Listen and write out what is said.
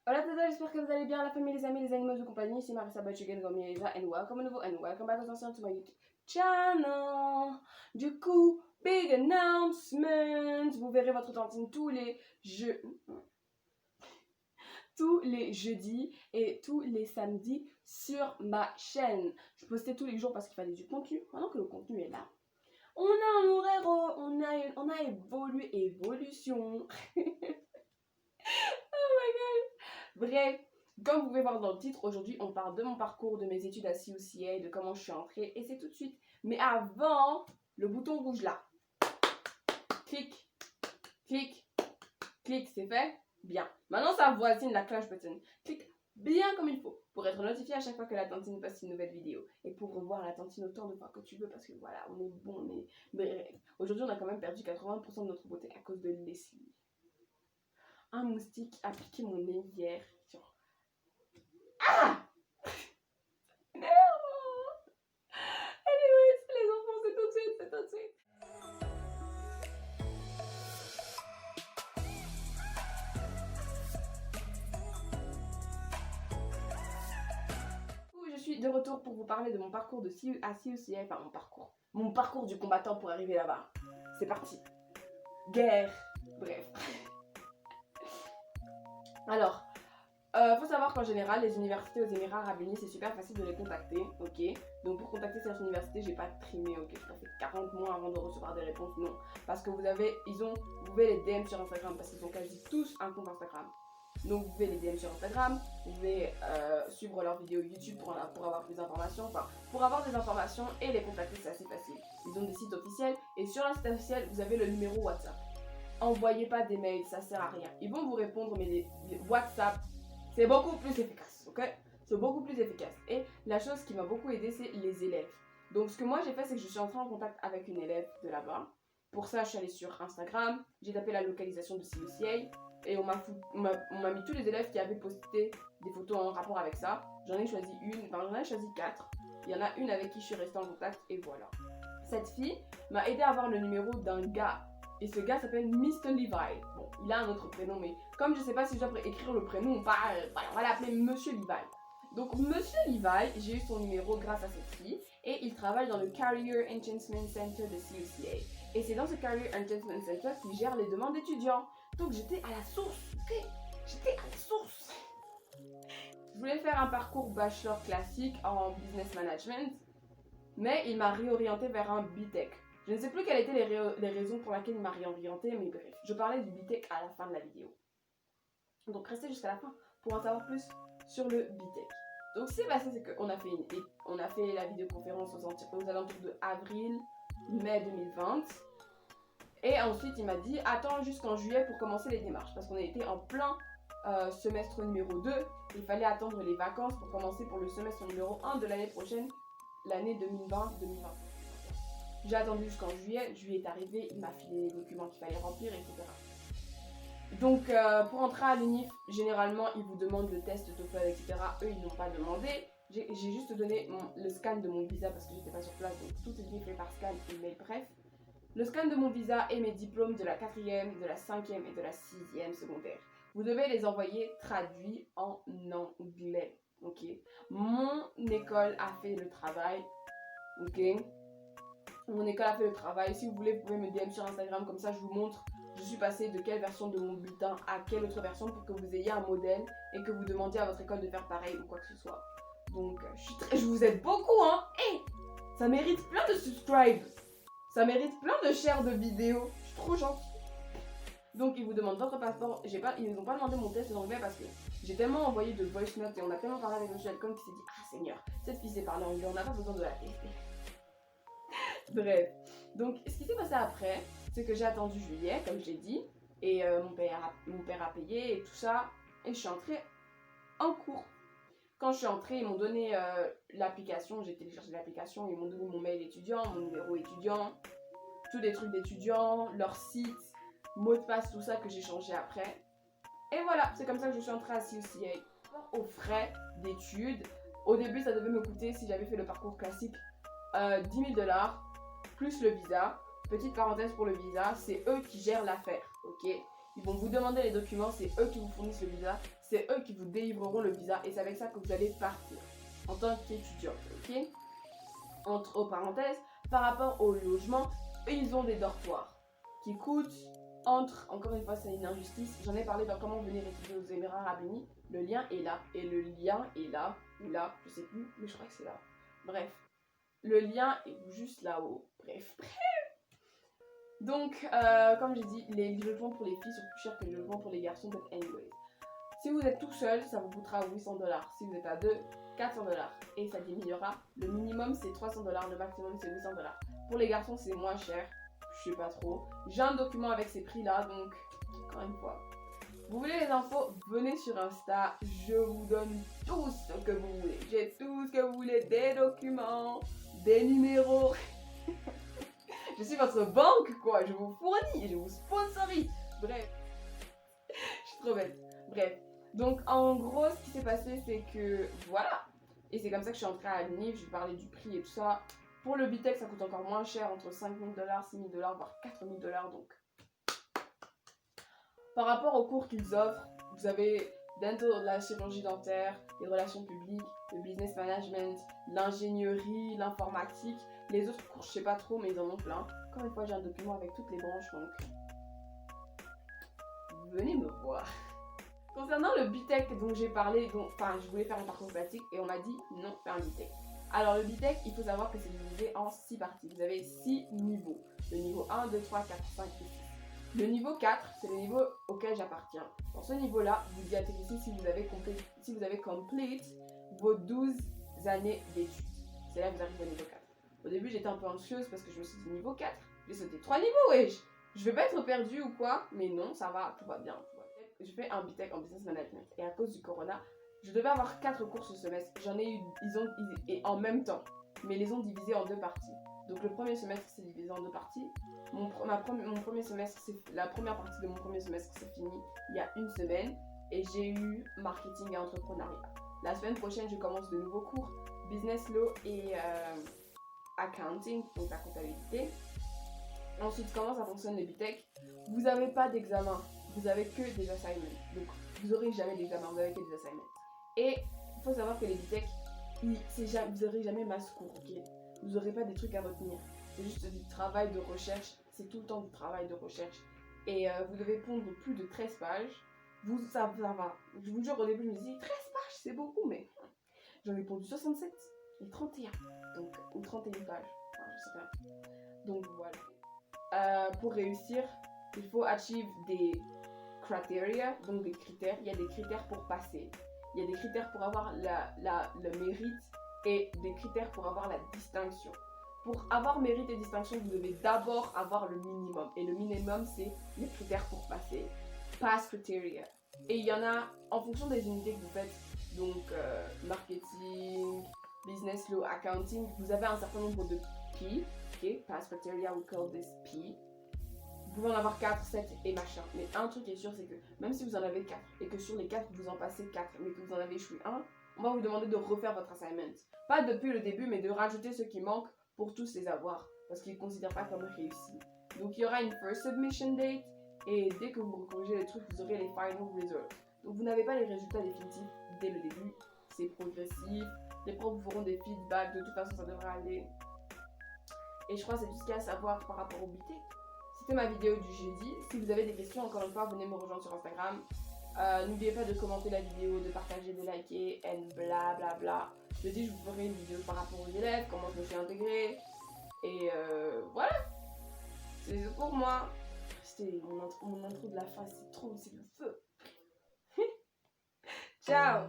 Hola tout le monde, j'espère que vous allez bien, la famille, les amis, les animaux de compagnie. Ici Marissa Bachugen Gomieza and welcome nouveau and welcome back aux anciens to my YouTube channel. Du coup, big announcement. Vous verrez votre tantine tous les jeudis et tous les samedis sur ma chaîne. Je postais tous les jours parce qu'il fallait du contenu. Maintenant que le contenu est là, on a un horaire, on a évolution. Bref, comme vous pouvez voir dans le titre, aujourd'hui on parle de mon parcours, de mes études à CUCA, de comment je suis entrée, et c'est tout de suite. Mais avant, le bouton rouge là. Clic, clic, clic, c'est fait? Bien. Maintenant ça voisine la cloche button. Clique bien comme il faut pour être notifié à chaque fois que la tantine poste une nouvelle vidéo. Et pour revoir la tantine autant de fois que tu veux parce que voilà, on est bon, on est... Bref, aujourd'hui on a quand même perdu 80% de notre beauté à cause de Leslie. Un moustique a piqué mon nez hier. Ah! Anyways, les enfants, c'est tout de suite, c'est tout de suite. Je suis de retour pour vous parler de mon parcours de à CUCA, enfin mon parcours du combattant pour arriver là-bas. C'est parti. Guerre. Bref. Alors, faut savoir qu'en général, les universités aux Émirats Arabes Unis, c'est super facile de les contacter, ok? Donc pour contacter cette université, j'ai pas trimé, ok? Je passé 40 mois avant de recevoir des réponses, non. Parce que vous pouvez les DM sur Instagram, parce qu'ils ont quasi tous un compte Instagram. Donc vous pouvez les DM sur Instagram, vous pouvez suivre leurs vidéos YouTube pour avoir plus d'informations, enfin pour avoir des informations et les contacter, c'est assez facile. Ils ont des sites officiels et sur leur site officiel, vous avez le numéro WhatsApp. Envoyez pas des mails, ça sert à rien. Ils vont vous répondre, mais les WhatsApp, c'est beaucoup plus efficace, ok? C'est beaucoup plus efficace. Et la chose qui m'a beaucoup aidé, c'est les élèves. Donc ce que moi j'ai fait, c'est que je suis entrée en contact avec une élève de là-bas. Pour ça, je suis allée sur Instagram, j'ai tapé la localisation de CUCA et on m'a mis tous les élèves qui avaient posté des photos en rapport avec ça. J'en ai choisi j'en ai choisi 4. Il y en a une avec qui je suis restée en contact et voilà. Cette fille m'a aidé à avoir le numéro d'un gars. Et ce gars s'appelle Mr. Levi. Bon, il a un autre prénom, mais comme je sais pas si je dois écrire le prénom ou pas, on va l'appeler Monsieur Levi. Donc, Monsieur Levi, j'ai eu son numéro grâce à cette fille et il travaille dans le Career Enhancement Center de CUCA. Et c'est dans ce Career Enhancement Center qu'il gère les demandes d'étudiants. Donc, j'étais à la source, ok? J'étais à la source. Je voulais faire un parcours bachelor classique en business management, mais il m'a réorienté vers un BTech. Je ne sais plus quelles étaient les raisons pour lesquelles il m'a réorienté, mais bref, je parlais du BTech à la fin de la vidéo. Donc restez jusqu'à la fin pour en savoir plus sur le BTech. Donc ce qui s'est passé, c'est qu'on a fait la vidéoconférence aux alentours de avril-mai 2020. Et ensuite, il m'a dit, attends jusqu'en juillet pour commencer les démarches. Parce qu'on était en plein semestre numéro 2. Il fallait attendre les vacances pour commencer pour le semestre numéro 1 de l'année prochaine, l'année 2020-2021. J'ai attendu jusqu'en juillet, juillet est arrivé, il m'a filé les documents qu'il fallait remplir, etc. Donc pour entrer à l'UNIF, généralement ils vous demandent le test TOEFL, etc. Eux ils n'ont pas demandé. J'ai juste donné le scan de mon visa parce que j'étais pas sur place, donc tout est fait par scan et mail, bref. Le scan de mon visa et mes diplômes de la 4e, de la 5e et de la 6e secondaire. Vous devez les envoyer traduits en anglais, ok? Mon école a fait le travail, ok? Mon école a fait le travail. Si vous voulez, vous pouvez me DM sur Instagram, comme ça je vous montre je suis passée de quelle version de mon bulletin à quelle autre version pour que vous ayez un modèle et que vous demandiez à votre école de faire pareil ou quoi que ce soit. Donc je vous aide beaucoup, hein. Hey, ça mérite plein de subscribes. Ça mérite plein de shares de vidéos. Je suis trop gentille. Donc ils vous demandent votre passeport. Ils nous ont pas demandé mon test d'anglais parce que j'ai tellement envoyé de voice notes et on a tellement parlé avec M. Alcon qui s'est dit ah Seigneur, cette fille sait parler anglais, on n'a pas besoin de la tester. Bref, donc ce qui s'est passé après, c'est que j'ai attendu juillet, comme je l'ai dit, et mon père a payé et tout ça, et je suis entrée en cours. Quand je suis entrée, ils m'ont donné l'application, j'ai téléchargé l'application, ils m'ont donné mon mail étudiant, mon numéro étudiant, tous des trucs d'étudiants, leur site, mot de passe, tout ça que j'ai changé après. Et voilà, c'est comme ça que je suis entrée à CUCA. Aux frais d'études, au début ça devait me coûter, si j'avais fait le parcours classique, 10 000 $ plus le visa. Petite parenthèse pour le visa, c'est eux qui gèrent l'affaire, ok? Ils vont vous demander les documents, c'est eux qui vous fournissent le visa, c'est eux qui vous délivreront le visa et c'est avec ça que vous allez partir en tant qu'étudiant, ok? Entre parenthèses, par rapport au logement, ils ont des dortoirs qui coûtent encore une fois c'est une injustice, j'en ai parlé dans comment venir étudier aux Émirats Arabes Unis, le lien est là, et le lien est là, ou là, je sais plus, mais je crois que c'est là. Bref, le lien est juste là-haut, bref. Donc, comme j'ai dit, les logements pour les filles sont plus chers que les logements pour les garçons, but anyways. Si vous êtes tout seul, ça vous coûtera 800$. Si vous êtes à deux, 400$. Et ça diminuera. Le minimum c'est 300$, le maximum c'est 800$. Pour les garçons, c'est moins cher. Je sais pas trop. J'ai un document avec ces prix-là, donc, encore une fois. Vous voulez les infos? Venez sur Insta. Je vous donne tout ce que vous voulez. J'ai tout ce que vous voulez. Des documents, des numéros. Je suis votre banque, quoi. Je vous fournis, je vous sponsorise. Bref. Je suis trop bête. Bref. Donc, en gros, ce qui s'est passé, c'est que, voilà. Et c'est comme ça que je suis entrée à l'UNIF. Je vais parler du prix et tout ça. Pour le BTEC, ça coûte encore moins cher, entre 5 000$, 6 000$, voire 4 000$. Donc, par rapport aux cours qu'ils offrent, vous avez la chirurgie dentaire, les relations publiques, le business management, l'ingénierie, l'informatique. Les autres cours, je sais pas trop, mais ils en ont plein. Encore une fois, j'ai un document avec toutes les branches, donc venez me voir. Concernant le BTEC dont j'ai parlé, je voulais faire un parcours classique et on m'a dit non, fais un BTEC. Alors le BTEC, il faut savoir que c'est divisé en 6 parties. Vous avez 6 niveaux. Le niveau 1, 2, 3, 4, 5 et 6. Le niveau 4, c'est le niveau auquel j'appartiens. Dans ce niveau-là, vous y atterrissez si vous avez complete vos 12 années d'études. C'est là que vous arrivez au niveau 4. Au début, j'étais un peu anxieuse parce que je me suis dit niveau 4, j'ai sauté 3 niveaux, wesh. Je vais pas être perdue ou quoi, mais non, ça va, tout va bien. Je fais un BTEC en business management et à cause du corona, je devais avoir 4 cours ce semestre. J'en ai eu, et en même temps, mais ils les ont divisés en 2 parties. Donc le premier semestre c'est divisé en 2 parties. Mon premier semestre, la première partie de mon premier semestre c'est fini il y a une semaine et j'ai eu marketing et entrepreneuriat. La semaine prochaine je commence de nouveaux cours, business law et accounting, donc la comptabilité. Ensuite, comment ça fonctionne le BTEC? Vous n'avez pas d'examen, vous avez que des assignments. Donc vous n'aurez jamais d'examen, vous n'avez que des assignments. Et il faut savoir que les BTEC, vous n'aurez jamais masse cours, ok? Vous n'aurez pas des trucs à retenir. C'est juste du travail de recherche, c'est tout le temps du travail de recherche. Et vous devez pondre plus de 13 pages. Ça va. Je vous jure, au début, je me dis 13 pages, c'est beaucoup, mais j'en ai pondu 67 et 31. Donc, ou 31 pages. Enfin, je sais pas. Donc voilà. Pour réussir, il faut achieve des criteria, donc des critères. Il y a des critères pour passer. Il y a des critères pour avoir le mérite et des critères pour avoir la distinction. Pour avoir mérite et distinction, vous devez d'abord avoir le minimum. Et le minimum, c'est les critères pour passer. Pass criteria. Et il y en a en fonction des unités que vous faites. Donc, marketing, business law, accounting. Vous avez un certain nombre de P. Ok, pass criteria, we call this P. Vous pouvez en avoir 4, 7 et machin. Mais un truc est sûr, c'est que même si vous en avez 4 et que sur les 4, vous en passez 4, mais que vous en avez échoué un, on va vous demander de refaire votre assignment. Pas depuis le début, mais de rajouter ce qui manque pour tous les avoir. Parce qu'ils ne considèrent pas comme réussi. Donc il y aura une first submission date. Et dès que vous corrigez les trucs, vous aurez les final results. Donc vous n'avez pas les résultats définitifs dès le début. C'est progressif. Les profs vous feront des feedbacks. De toute façon, ça devrait aller. Et je crois que c'est tout ce qu'il y a à savoir par rapport au BTEC. C'était ma vidéo du jeudi. Si vous avez des questions, encore une fois, venez me rejoindre sur Instagram. N'oubliez pas de commenter la vidéo, de partager, de liker, et bla bla bla. Jeudi, je vous ferai une vidéo par rapport aux élèves, comment je me suis intégrée. Et voilà. C'est pour moi. C'était mon intro de la fin, c'est le feu. Ciao.